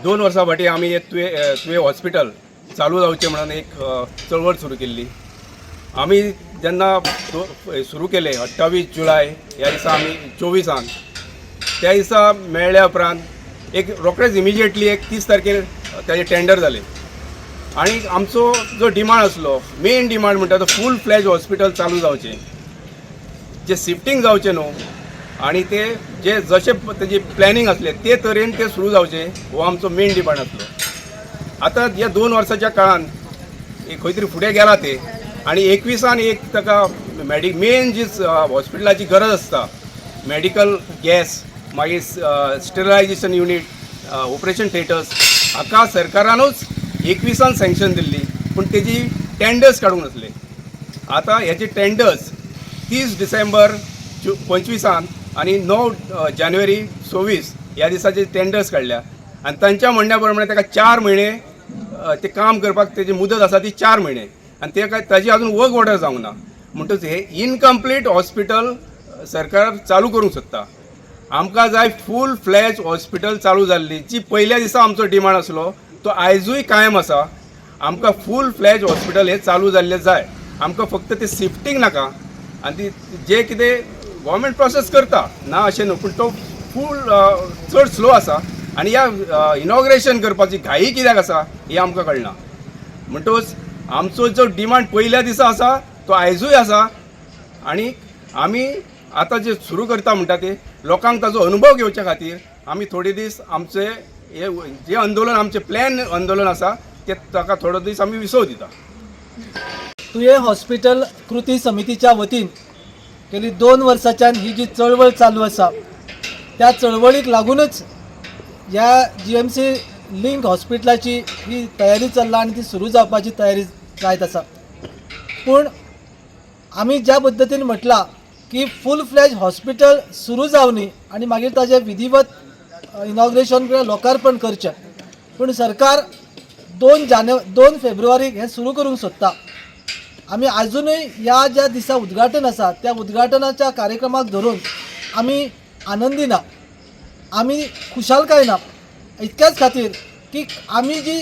2 वर्सां फाटीं आमी तुवें हॉस्पिटल चालू जावचें म्हणून एक चळवळ सुरू केल्ली. आमी जेन्ना सुरू केले 28 जुलय ह्या दिसा आमी 24 त्या दिसा मेळ्ळ्या उपरांत एक रोखडेच इमिजिएटली एक 30 तारखेर ताजें टेंडर जालें आनी आमचो जो डिमांड आसलो मेन डिमांड म्हणटा तो फूल फ्लॅज हॉस्पिटल चालू जावचें, जे शिफ्टिंग जावचें न्हू आनी ते जे जशें तेजी प्लॅनिंग आसलें ते तरेन ते सुरू जावचें हो आमचो मेन डिमांड आसलो. आतां ह्या 2 वर्साच्या काळान खंय तरी फुडें गेला ते आनी 21 एक ताका मेन जी हॉस्पिटलाची गरज आसता मेडिकल गॅस मागीर स्टेरिलायझेशन युनीट ऑपरेशन थिएटर्स हाका सरकारानूच 21 सँक्शन दिल्ली पूण तेजी टेंडर्स काडूंक नासले. आतां ह्याचे टेंडर्स 30 डिसेंबर 25 आनी 9 जानेवारी 26 ह्या दिसाचे टेंडर्स काडल्या आनी तांच्या म्हणण्या प्रमाणे ताका 4 म्हयने ते काम करपाक तेजी मुदत आसा ती 4 म्हयने आनी ते ताजी अजून वर्क ऑर्डर जावंक ना. म्हणटच हे इनकम्प्लीट हॉस्पिटल सरकार चालू करूंक सोदता. आमकां जाय फूल फ्लॅज हॉस्पिटल चालू जाल्ली जी पयल्या दिसा आमचो डिमांड आसलो तो आयजूय कायम आसा. आमकां फूल फ्लॅज हॉस्पिटल हे चालू जाल्लें जाय. आमकां फक्त ते शिफ्टिंग नाका आनी जे कितें गव्हर्मेंट प्रोसेस करता ना अशें न्हू पूण तो फूल चड स्लो आसा आनी ह्या इनॉग्रेशन करपाची घाई कित्याक आसा हें आमकां कळना. म्हणटच आमचो जो डिमांड पयल्या दिसा आसा तो आयजूय आसा आनी आमी आतां जे सुरू करता म्हणटा ते लोकांक ताजो अनुभव घेवच्या खातीर आमी थोडे दीस आमचे हे जे आंदोलन आमचे प्लॅन आंदोलन आसा ते ताका थोडे दीस आमी विसव दिता. तुवें हॉस्पिटल कृती समितीच्या वतीन गेली 2 वर्सांच्यान ही जी चळवळ चालू आसा त्या चळवळीक लागूनच ह्या GMC लिंक हॉस्पिटलाची ही तयारी चल्ला आनी ती सुरू जावपाची तयारी जायत आसा. पूण आमी ज्या पद्दतीन म्हटलां की फूल फ्लॅज हॉस्पिटल सुरू जावनी आनी मागीर ताजें विधिवत इनॉग्रेशन किंवा लोकार्पण करचें, पूण सरकार 2 फेब्रुवारीक हें सुरू करूंक सोदता. आमी आजुनूय ह्या ज्या दिसा उद्घाटन आसा त्या उद्घाटनाच्या कार्यक्रमाक धरून आमी आनंदी ना, आमी खुशालकाय ना. इतक्याच खातीर की आमी जी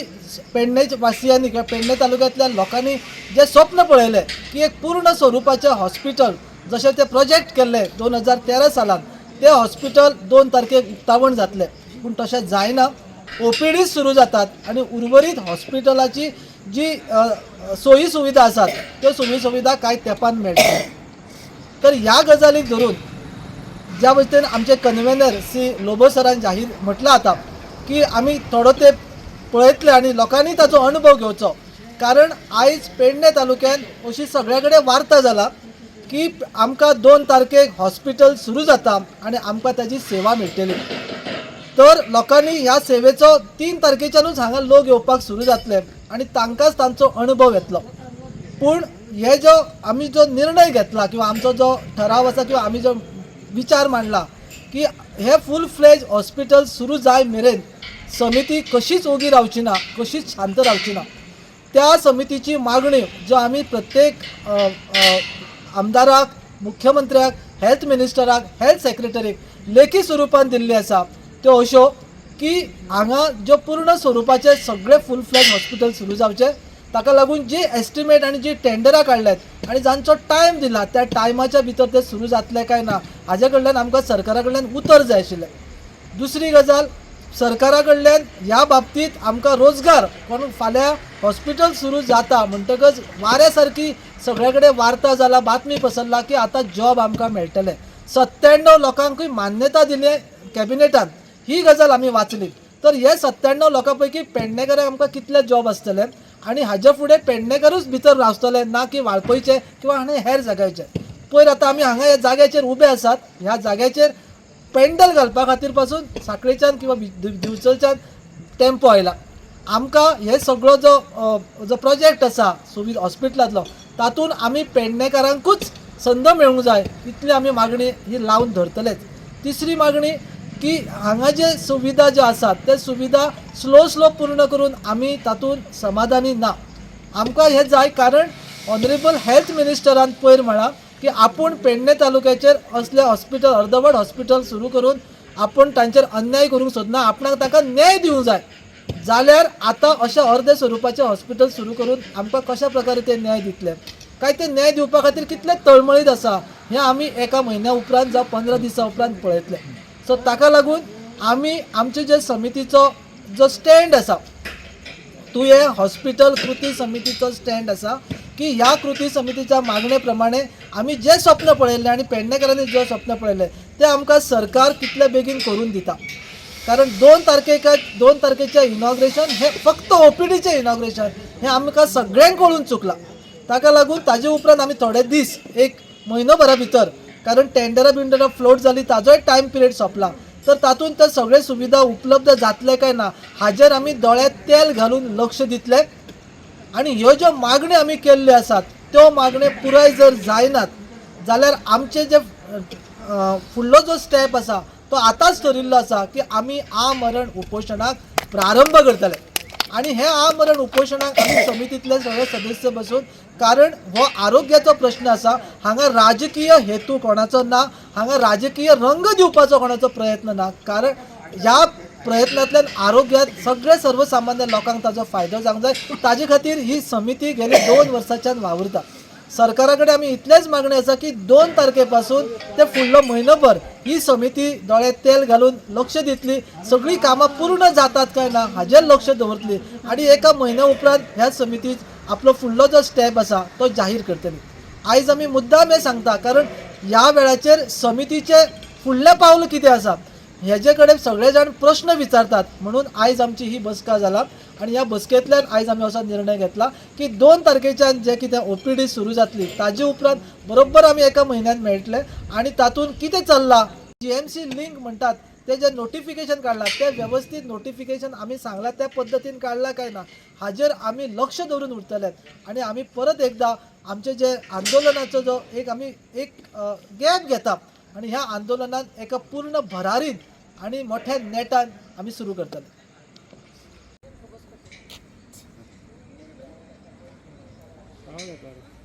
पेडणे वासियांनी किंवा पेडणे तालुक्यांतल्या लोकांनी जे स्वप्न पळयलें की एक पूर्ण स्वरुपाचें हॉस्पिटल जशें ते प्रोजेक्ट केल्ले 2013 सालांत ते हॉस्पिटल 2 तारखेक उक्तावण जातलें, पूण तशें जायना. OPD सुरू जातात आनी उर्वरीत हॉस्पिटलाची जी सोयी सुविधा आसात त्यो सोयी सुविधा कांय तेंपान मेळटा. तर ह्या गजालीक धरून ज्या पद्दतीन आमचे कन्वेनर श्री लोबो सरान जाहीर म्हटलां आतां की आमी थोडो तेंप पळयतले आनी लोकांनी ताचो अनुभव घेवचो. कारण आयज पेडणे तालुक्यात अशी सगळे कडेन वार्ता जाला की आमकां 2 तारखेक हॉस्पिटल सुरू जाता आनी आमकां ताची सेवा मेळटली. तर लोकांनी ह्या सेवेचो 3 तारखेच्यानूच हांगा लोक येवपाक सुरू जातले आनी तांकांच तांचो अनुभव येतलो. पूण हे जो आमी जो निर्णय घेतला किंवा आमचो जो ठराव आसा किंवा आमी जो विचार मांडला की हे फूल फ्लॅज हॉस्पिटल सुरू जाय मेरेन समिती कशीच ओगी रावची ना, कशीच शांत रावची ना. त्या समितीची मागणी जो आमी प्रत्येक आमदाराक, मुख्यमंत्र्याक, हेल्थ मिनिस्टराक, हेल्थ सेक्रेटरीक लेखी स्वरुपान दिल्ली आसा त्यो अश्यो की हांगा ज्यो पूर्ण स्वरुपाचे सगळे फूल फ्लॅज हॉस्पिटल सुरू जावचे ताका लागून जी एस्टिमेट आनी जी टेंडरां काडल्यात आनी जांचो टायम दिला त्या टायमाच्या भितर ते सुरू जातले काय ना हाजे कडल्यान आमकां सरकारा कडल्यान उतर जाय आशिल्लें. दुसरी गजाल सरकारा कडल्यान ह्या बाबतींत आमकां रोजगार कोण फाल्यां हॉस्पिटल सुरू जाता म्हणटकच वाऱ्या सारकी सगळे कडेन वार्ता जाला, बातमी पसरला की आतां जॉब आमकां मेळटले. 97 लोकांकूय मान्यता दिली कॅबिनेटान, ही गजाल आमी वाचली. तर हे 97 लोकां पैकी पेडणेकारांक आमकां कितले जॉब आसतले आनी हाजे फुडें पेडणेकारूच भितर रावतले ना की वाळपयचे किंवा आनी हेर जाग्याचे. पयर आतां आमी हांगा ह्या जाग्याचेर उबे आसात, ह्या जाग्याचेर पेंडल घालपा खातीर पासून साखळेच्यान किंवा दिवचलच्यान टेम्पो आयला. आमकां हे सगळो जो प्रोजेक्ट आसा सुविधा हॉस्पिटलांतलो तातूंत आमी पेडणेकारांकूच संद मेळूंक जाय इतली आमी मागणी ही लावन धरतलेच. तिसरी मागणी की हांगा जे सुविधा ज्यो आसात ते सुविधा स्लो पूर्ण करून आमी तातूंत समाधानी ना. आमकां हे जाय कारण ऑनरेबल हेल्थ मिनिस्टरान पयर म्हळां की आपूण पेडणे तालुक्याचेर असले हॉस्पिटल अर्दवट हॉस्पिटल सुरू करून आपूण तांचेर अन्याय करूंक सोदना, आपणाक ताका न्याय दिवंक जाय. जाल्यार आतां अशें अर्दे स्वरुपाचें हॉस्पिटल सुरू करून आमकां कशा प्रकारे ते न्याय दितले काय ते न्याय दिवपा खातीर कितले तळमळीत आसा हें आमी एका म्हयन्या उपरांत जावं 15 दिसां उपरांत पळयतले. सो ताका लागून आमी आमचे जे समितीचो जो स्टँड आसा तुये हॉस्पिटल कृती समितीचो स्टँड आसा की ह्या कृती समितीच्या मागणे प्रमाणे आमी जे स्वप्न पळयल्ले आनी पेडणेकरांनी जे स्वप्न पळयले ते आमकां सरकार कितले बेगीन करून दिता. कारण 2 तारखेचें इनॉग्रेशन हे फक्त ओपीडीचें इनॉग्रेशन हें आमकां सगळ्यांक कळून चुकलां. ताका लागून ताजे उपरांत आमी थोडे दीस एक म्हयनोभरा भितर कारण टेंडरां फ्लोट जाली ताजोय टायम पिरियड सोंपला तर तातूंत ते सगळे सुविधा उपलब्ध जातले काय ना हाजेर आमी दोळ्यांत तेल घालून लक्ष दितले आनी ह्यो ज्यो मागण्यो आमी केल्ल्यो आसात त्यो मागण्यो पुराय जर जायनात जाल्यार आमचे जे फुडलो जो स्टेप आसा तो आतांच ठरिल्लो आसा की आमी आमरण उपोशणाक प्रारंभ करतले आनी हे आमरण उपोशणाक आमी समितीतले सगळे सदस्य बसून कारण हो आरोग्याचो प्रश्न आसा हांगा राजकीय हेतू कोणाचो ना हांगा राजकीय रंग दिवपाचो कोणाचो प्रयत्न ना कारण ह्या प्रयत्नांतल्यान आरोग्यात सगळे सर्वसामान्य लोकांक ताजो फायदो जावंक जाय ताजे खातीर ही समिती गेली 2 वर्सांच्यान वावुरता. सरकारा कडेन आमी इतलेच मागणी आसा की 2 तारखेपासून ते फुडलो म्हयनोभर ही समिती दोळ्यांत तेल घालून लक्ष दितली सगळीं कामां पूर्ण जातात काय ना हाजेर लक्ष दवरतली आनी एका म्हयन्या उपरांत ह्या समितीत आपलो फुडलो जो स्टेप आसा तो जाहीर करतली. आयज आमी मुद्दाम हें सांगता कारण ह्या वेळाचेर समितीचे फुडलें पावल कितें आसा हेजे कडेन सगळे जाण प्रश्न विचारतात म्हणून आयज आमची ही बसका जाला आनी ह्या बसकेंतल्यान आयज आमी असो निर्णय घेतला की 2 तारखेच्यान जे कितें ओपीडी सुरू जातली ताजे उपरांत बरोबर आमी एका म्हयन्यान मेळटले आनी तातूंत कितें चल्लां जीएमसी लिंक म्हणटात ते जे नोटिफिकेशन काडलां ते वेवस्थीत नोटिफिकेशन आमी सांगलां त्या पद्दतीन काडलां काय ना हाजेर आमी लक्ष दवरून उरतले आनी आमी परत एकदां आमचे जे आंदोलनाचो जो आमी गॅप घेता आनी ह्या आंदोलनात एका पूर्ण भरारीन आनी मोठ्या नेटान आमी सुरू करतले. हाँ